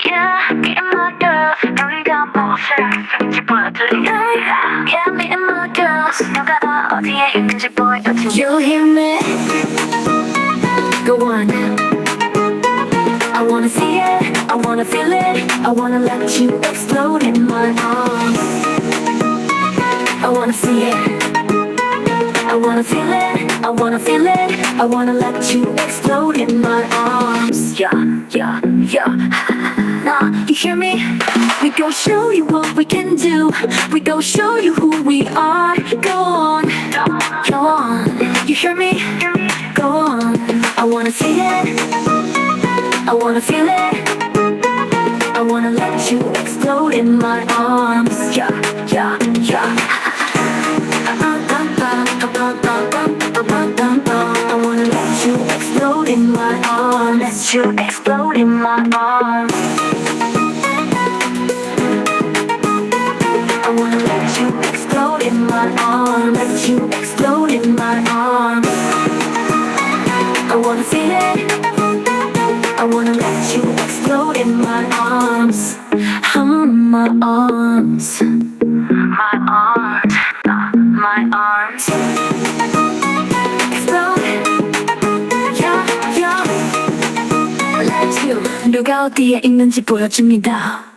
Yeah, be my girl. 우리가 무엇인지 보여드릴게. Yeah, be my girl. 너가 나 어디에 있는지 보여줄게. You hear me? Go on. I wanna see it, I wanna feel it, I wanna let you explode in my arms. I wanna see it, I wanna feel it, I wanna feel it, I wanna let you explode in my arms. Yeah, yeah, yeah. Nah, you hear me? We go show you what we can do. We go show you who we are. Go on, go on. You hear me? Go on. I wanna see it, I wanna feel it, I wanna let you explode in my arms. Yeah, yeah, yeah. I wanna let you explode in my arms. Let you explode in my arms. I wanna let you explode in my arms. Let you explode in my arms. I wanna feel it, I wanna let you explode in my arms. My arms, my arms, my arms. Explode, yeah, yeah. Let you. 누가 어디에 있는지 보여줍니다.